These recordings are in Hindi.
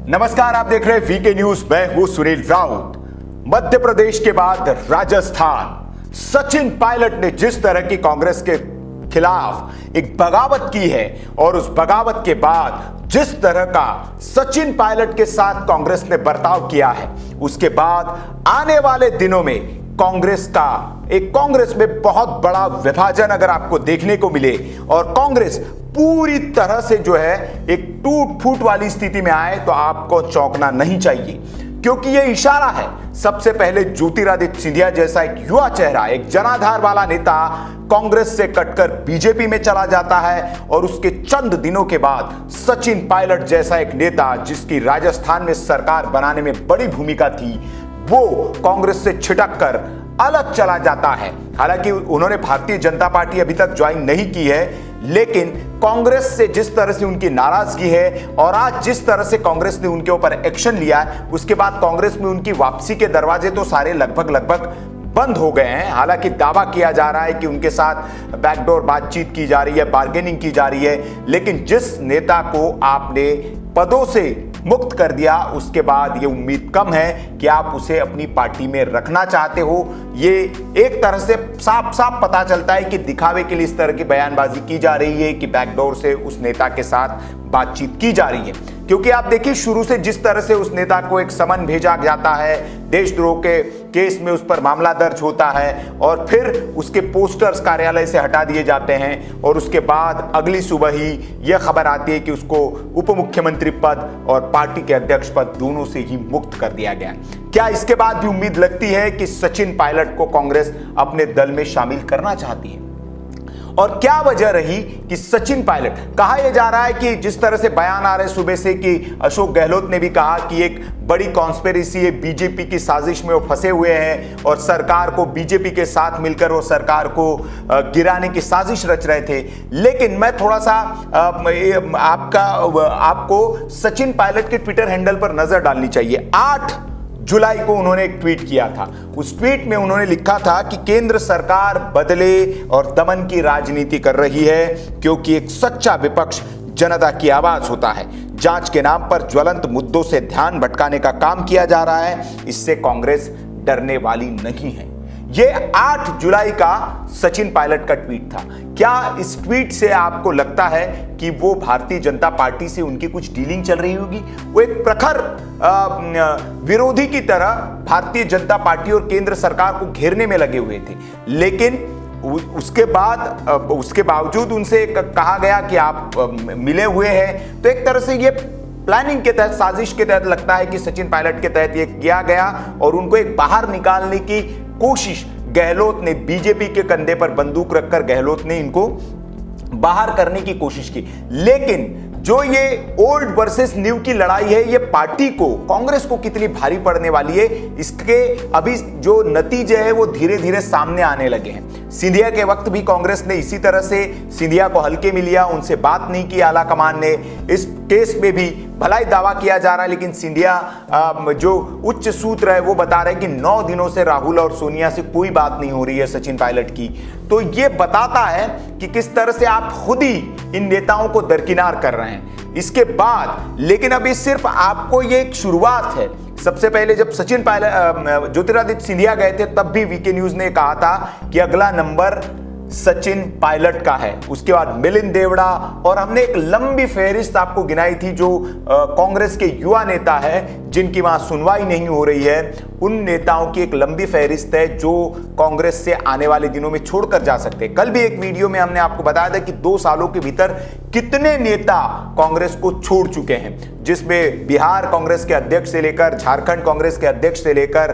नमस्कार, आप देख रहे हैं वीके न्यूज। मैं हूं सुनील राउत। मध्य प्रदेश के बाद राजस्थान, सचिन पायलट ने जिस तरह की कांग्रेस के खिलाफ एक बगावत की है और उस बगावत के बाद जिस तरह का सचिन पायलट के साथ कांग्रेस ने बर्ताव किया है, उसके बाद आने वाले दिनों में कांग्रेस में बहुत बड़ा विभाजन अगर आपको देखने को मिले और कांग्रेस पूरी तरह से जो है एक टूट फूट वाली स्थिति में आए, तो आपको चौंकना नहीं चाहिए, क्योंकि यह इशारा है सबसे पहले ज्योतिरादित्य सिंधिया जैसा एक युवा चेहरा, एक जनाधार वाला नेता कांग्रेस से कटकर बीजेपी में चला जाता है और उसके चंद दिनों के बाद सचिन पायलट जैसा एक नेता जिसकी राजस्थान में सरकार बनाने में बड़ी भूमिका थी, वो कांग्रेस से छिटक कर अलग चला जाता है। हालांकि उन्होंने भारतीय जनता पार्टी अभी तक ज्वाइन नहीं की है, लेकिन कांग्रेस से जिस तरह से उनकी नाराजगी है और आज जिस तरह से कांग्रेस ने उनके ऊपर एक्शन लिया है, उसके बाद कांग्रेस में उनकी वापसी के दरवाजे तो सारे लगभग बंद हो गए हैं। हालांकि दावा किया जा रहा है कि उनके साथ बैकडोर बातचीत की जा रही है, बार्गेनिंग की जा रही है, लेकिन जिस नेता को आपने पदों से मुक्त कर दिया, उसके बाद ये उम्मीद कम है कि आप उसे अपनी पार्टी में रखना चाहते हो। ये एक तरह से साफ साफ पता चलता है कि दिखावे के लिए इस तरह की बयानबाजी की जा रही है कि बैकडोर से उस नेता के साथ बातचीत की जा रही है, क्योंकि आप देखिए शुरू से जिस तरह से उस नेता को एक समन भेजा जाता है, देशद्रोह के केस में उस पर मामला दर्ज होता है और फिर उसके पोस्टर्स कार्यालय से हटा दिए जाते हैं और उसके बाद अगली सुबह ही यह खबर आती है कि उसको उप मुख्यमंत्री पद और पार्टी के अध्यक्ष पद दोनों से ही मुक्त कर दिया गया। क्या इसके बाद भी उम्मीद लगती है कि सचिन पायलट को कांग्रेस अपने दल में शामिल करना चाहती है? और क्या वजह रही कि सचिन पायलट, कहा यह जा रहा है कि जिस तरह से बयान आ रहे सुबह से कि अशोक गहलोत ने भी कहा कि एक बड़ी कॉन्स्पिरेसी है, बीजेपी की साजिश में वो फंसे हुए हैं और सरकार को बीजेपी के साथ मिलकर वो सरकार को गिराने की साजिश रच रहे थे। लेकिन मैं थोड़ा सा आपको सचिन पायलट के ट्विटर हैंडल पर नजर डालनी चाहिए। 8 जुलाई को उन्होंने एक ट्वीट किया था। उस ट्वीट में उन्होंने लिखा था कि केंद्र सरकार बदले और दमन की राजनीति कर रही है, क्योंकि एक सच्चा विपक्ष जनता की आवाज होता है। जांच के नाम पर ज्वलंत मुद्दों से ध्यान भटकाने का काम किया जा रहा है, इससे कांग्रेस डरने वाली नहीं है। यह 8 जुलाई का सचिन पायलट का ट्वीट था। क्या इस ट्वीट से आपको लगता है कि वो भारतीय जनता पार्टी से उनकी कुछ डीलिंग चल रही होगी? वो एक प्रखर विरोधी की तरह भारतीय जनता पार्टी और केंद्र सरकार को घेरने में लगे हुए थे, लेकिन उसके बावजूद उनसे कहा गया कि आप मिले हुए हैं, तो एक तरह से ये प्लानिंग के तहत, साजिश के तहत लगता है कि सचिन पायलट के तहत ये किया गया और उनको एक बाहर निकालने की कोशिश गहलोत ने, बीजेपी के कंधे पर बंदूक रखकर गहलोत ने इनको बाहर करने की कोशिश की। लेकिन जो ये ओल्ड वर्सेस न्यू की लड़ाई है, ये पार्टी को, कांग्रेस को कितनी भारी पड़ने वाली है, इसके अभी जो नतीजे हैं वो धीरे धीरे सामने आने लगे हैं। सिंधिया के वक्त भी कांग्रेस ने इसी तरह से सिंधिया को हल्के में लिया, उनसे बात नहीं की आला कमान ने। इस केस में भी भलाई दावा किया जा रहा है, लेकिन सिंधिया जो उच्च सूत्र है वो बता रहे हैं कि 9 दिनों से राहुल और सोनिया से कोई बात नहीं हो रही है सचिन पायलट की। तो ये बताता है कि किस तरह से आप खुद ही इन नेताओं को दरकिनार कर रहे हैं। इसके बाद, लेकिन अभी सिर्फ आपको ये एक शुरुआत है। सबसे पहले जब सचिन पायलट, ज्योतिरादित्य सिंधिया गए थे, तब भी वीके न्यूज ने कहा था कि अगला नंबर सचिन पायलट का है। उसके बाद मिलिंद देवड़ा, और हमने एक लंबी फहरिस्त आपको गिनाई थी जो कांग्रेस के युवा नेता है जिनकी वहां सुनवाई नहीं हो रही है। उन नेताओं की एक लंबी फहरिस्त है जो कांग्रेस से आने वाले दिनों में छोड़कर जा सकते हैं। कल भी एक वीडियो में हमने आपको बताया था कि 2 सालों के भीतर कितने नेता कांग्रेस को छोड़ चुके हैं, जिसमें बिहार कांग्रेस के अध्यक्ष से लेकर, झारखंड कांग्रेस के अध्यक्ष से लेकर,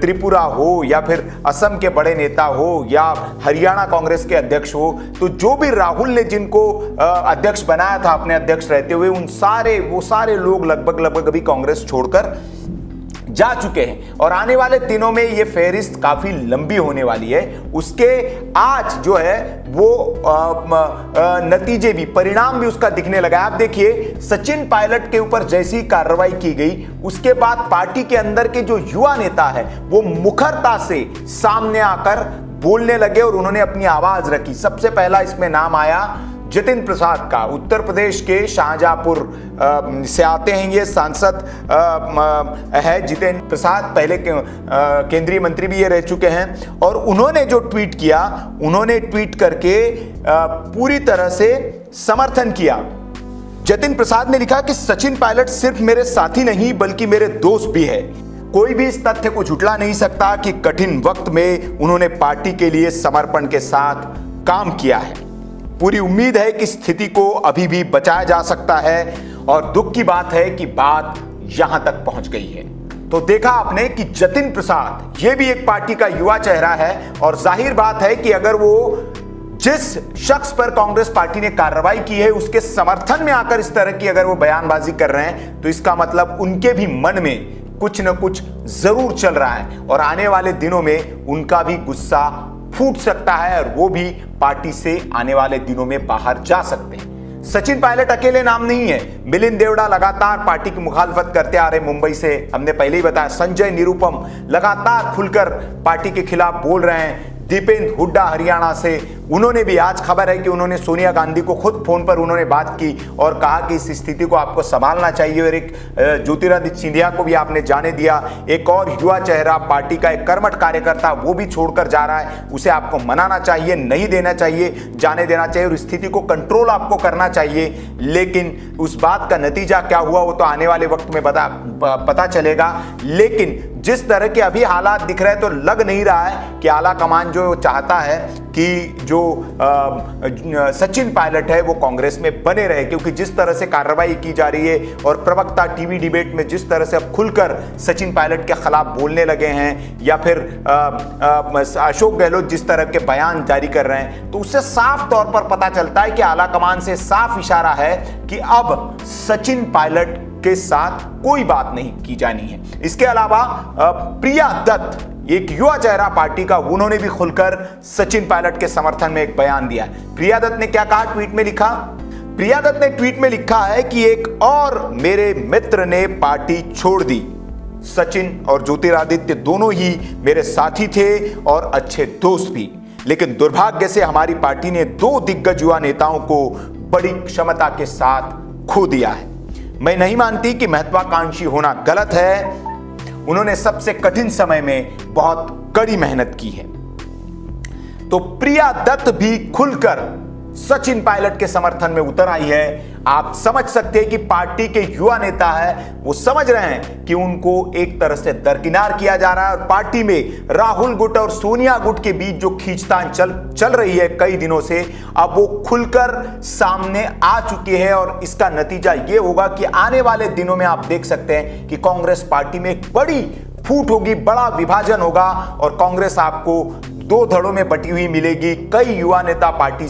त्रिपुरा हो या फिर असम के बड़े नेता हो या हरियाणा कांग्रेस के अध्यक्ष हो, तो जो भी राहुल ने जिनको अध्यक्ष बनाया था अपने अध्यक्ष रहते हुए, वो सारे लोग लगभग अभी कांग्रेस छोड़कर जा चुके हैं। और आने वाले दिनों में ये फहरिस्त काफी लंबी होने वाली है। उसके आज जो है वो नतीजे भी, परिणाम भी उसका दिखने लगा। आप देखिए सचिन पायलट के ऊपर जैसी कार्रवाई की गई, उसके बाद पार्टी के अंदर के जो युवा नेता है वो मुखरता से सामने आकर बोलने लगे और उन्होंने अपनी आवाज रखी। सबसे पहला इसमें नाम आया जतिन प्रसाद का। उत्तर प्रदेश के शाहजहांपुर से आते हैं ये सांसद है जितेंद्र प्रसाद, पहले केंद्रीय मंत्री भी ये रह चुके हैं। और उन्होंने जो ट्वीट किया, उन्होंने ट्वीट करके पूरी तरह से समर्थन किया। जतिन प्रसाद ने लिखा कि सचिन पायलट सिर्फ मेरे साथी नहीं बल्कि मेरे दोस्त भी है। कोई भी इस तथ्य को झुठला नहीं सकता कि कठिन वक्त में उन्होंने पार्टी के लिए समर्पण के साथ काम किया है। पूरी उम्मीद है कि स्थिति को अभी भी बचाया जा सकता है और दुख की बात है कि बात यहां तक पहुंच गई है। तो देखा आपने कि जतिन प्रसाद ये भी एक पार्टी का युवा चेहरा है और जाहिर बात है कि अगर वो जिस शख्स पर कांग्रेस पार्टी ने कार्रवाई की है उसके समर्थन में आकर इस तरह की अगर वो बयानबाजी कर रहे हैं तो इसका मतलब उनके भी मन में कुछ न कुछ जरूर चल रहा है और आने वाले दिनों में उनका भी गुस्सा फूट सकता है और वो भी पार्टी से आने वाले दिनों में बाहर जा सकते हैं। सचिन पायलट अकेले नाम नहीं है। मिलिंद देवड़ा लगातार पार्टी की मुखालफत करते आ रहे मुंबई से, हमने पहले ही बताया। संजय निरुपम लगातार खुलकर पार्टी के खिलाफ बोल रहे हैं। दीपेंद्र हुड्डा हरियाणा से, उन्होंने भी, आज खबर है कि उन्होंने सोनिया गांधी को खुद फोन पर उन्होंने बात की और कहा कि इस स्थिति को आपको संभालना चाहिए। और एक ज्योतिरादित्य सिंधिया को भी आपने जाने दिया, एक और युवा चेहरा, पार्टी का एक कर्मठ कार्यकर्ता, वो भी छोड़कर जा रहा है। उसे आपको मनाना चाहिए, नहीं देना चाहिए, जाने देना चाहिए और स्थिति को कंट्रोल आपको करना चाहिए। लेकिन उस बात का नतीजा क्या हुआ वो तो आने वाले वक्त में पता चलेगा। लेकिन जिस तरह के अभी हालात दिख रहे हैं तो लग नहीं रहा है कि आला कमान जो चाहता है कि जो सचिन पायलट है वो कांग्रेस में बने रहे, क्योंकि जिस तरह से कार्रवाई की जा रही है और प्रवक्ता टीवी डिबेट में जिस तरह से अब खुलकर सचिन पायलट के खिलाफ बोलने लगे हैं या फिर अशोक गहलोत जिस तरह के बयान जारी कर रहे हैं, तो उससे साफ तौर पर पता चलता है कि आला कमान से साफ इशारा है कि अब सचिन पायलट के साथ कोई बात नहीं की जानी है। इसके अलावा प्रिया दत्त, एक युवा चेहरा पार्टी का, उन्होंने भी खुलकर सचिन पायलट के समर्थन में एक बयान दिया। प्रिया दत्त ने क्या कहा, ट्वीट में लिखा, प्रिया दत्त ने ट्वीट में लिखा है कि एक और मेरे मित्र ने पार्टी छोड़ दी। सचिन और ज्योतिरादित्य दोनों ही मेरे साथी थे और अच्छे दोस्त भी, लेकिन दुर्भाग्य से हमारी पार्टी ने 2 दिग्गज युवा नेताओं को बड़ी क्षमता के साथ खो दिया है। मैं नहीं मानती कि महत्वाकांक्षी होना गलत है। उन्होंने सबसे कठिन समय में बहुत कड़ी मेहनत की है। तो प्रिया दत्त भी खुलकर सचिन पायलट के समर्थन में उतर आई है। आप समझ सकते हैं कि पार्टी के युवा नेता है, वो समझ रहे हैं कि उनको एक तरह से दरकिनार किया जा रहा है और पार्टी में राहुल गुट और सोनिया गुट के बीच जो खींचतान चल रही है कई दिनों से, अब वो खुलकर सामने आ चुकी है और इसका नतीजा ये होगा कि आने वाले दिनों में आप देख सकते हैं कि कांग्रेस पार्टी में एक बड़ी फूट होगी, बड़ा विभाजन होगा और कांग्रेस आपको 2 धड़ों में बटी हुई मिलेगी। कई युवा नेता पार्टी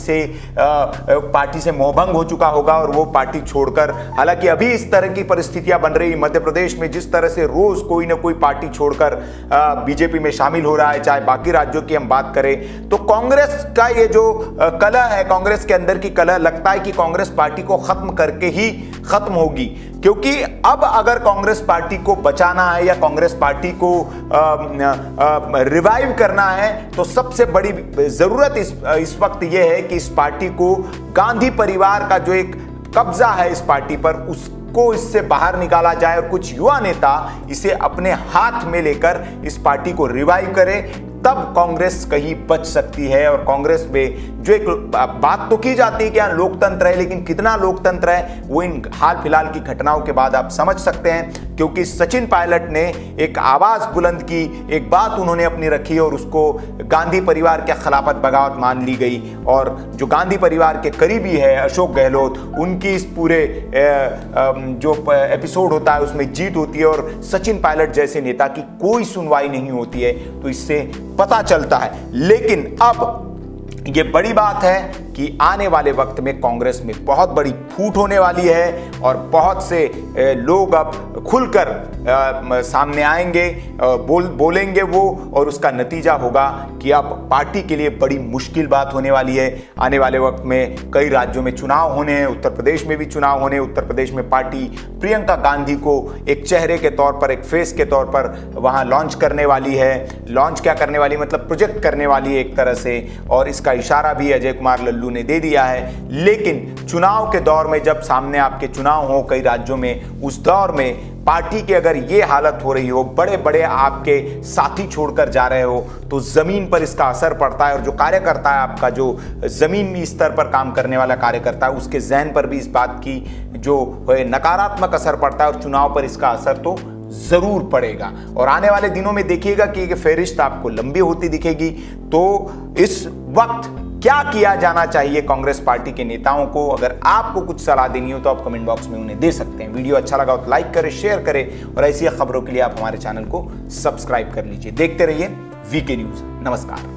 से मोहभंग हो चुका होगा और वो पार्टी छोड़कर, हालांकि अभी इस तरह की परिस्थितियां बन रही मध्य प्रदेश में, जिस तरह से रोज कोई ना कोई पार्टी छोड़कर बीजेपी में शामिल हो रहा है, चाहे बाकी राज्यों की हम बात करें, तो कांग्रेस का ये जो कलह है, कांग्रेस के अंदर की कलह, लगता है कि कांग्रेस पार्टी को खत्म करके ही खत्म होगी। क्योंकि अब अगर कांग्रेस पार्टी को बचाना है या कांग्रेस पार्टी को रिवाइव करना है तो सबसे बड़ी जरूरत इस वक्त यह है कि इस पार्टी को, गांधी परिवार का जो एक कब्जा है इस पार्टी पर, उसको इससे बाहर निकाला जाए और कुछ युवा नेता इसे अपने हाथ में लेकर इस पार्टी को रिवाइव करे, तब कांग्रेस कहीं बच सकती है। और कांग्रेस में जो एक बात तो की जाती है कि यहाँ लोकतंत्र है, लेकिन कितना लोकतंत्र है वो इन हाल फिलहाल की घटनाओं के बाद आप समझ सकते हैं। क्योंकि सचिन पायलट ने एक आवाज बुलंद की, एक बात उन्होंने अपनी रखी और उसको गांधी परिवार के खिलाफत बगावत मान ली गई। और जो गांधी परिवार के करीबी है अशोक गहलोत, उनकी इस पूरे जो एपिसोड होता है उसमें जीत होती है और सचिन पायलट जैसे नेता की कोई सुनवाई नहीं होती है, तो इससे पता चलता है। लेकिन अब ये बड़ी बात है कि आने वाले वक्त में कांग्रेस में बहुत बड़ी फूट होने वाली है और बहुत से लोग अब खुलकर सामने आएंगे, बोलेंगे वो, और उसका नतीजा होगा कि अब पार्टी के लिए बड़ी मुश्किल बात होने वाली है। आने वाले वक्त में कई राज्यों में चुनाव होने हैं, उत्तर प्रदेश में भी चुनाव होने। उत्तर प्रदेश में पार्टी प्रियंका गांधी को एक चेहरे के तौर पर, एक फेस के तौर पर वहां लॉन्च करने वाली है। लॉन्च क्या करने वाली, मतलब प्रोजेक्ट करने वाली है एक तरह से, और इसका इशारा भी अजय कुमार लल्लू ने दे दिया है। लेकिन चुनाव के दौर में, जब सामने आपके चुनाव हो कई राज्यों में, उस दौर में पार्टी की अगर ये हालत हो रही हो, बड़े बड़े आपके साथी छोड़कर जा रहे हो, तो जमीन पर इसका असर पड़ता है। और जो कार्यकर्ता है आपका, जो जमीनी स्तर पर काम करने वाला कार्यकर्ता है, उसके जहन पर भी इस बात की जो नकारात्मक असर पड़ता है, और चुनाव पर इसका असर तो जरूर पड़ेगा। और आने वाले दिनों में देखिएगा कि फेहरिस्त आपको लंबी होती दिखेगी। तो इस वक्त क्या किया जाना चाहिए कांग्रेस पार्टी के नेताओं को? अगर आपको कुछ सलाह देनी हो तो आप कमेंट बॉक्स में उन्हें दे सकते हैं। वीडियो अच्छा लगा तो लाइक करें, शेयर करें, और ऐसी खबरों के लिए आप हमारे चैनल को सब्सक्राइब कर लीजिए। देखते रहिए वीके न्यूज। नमस्कार।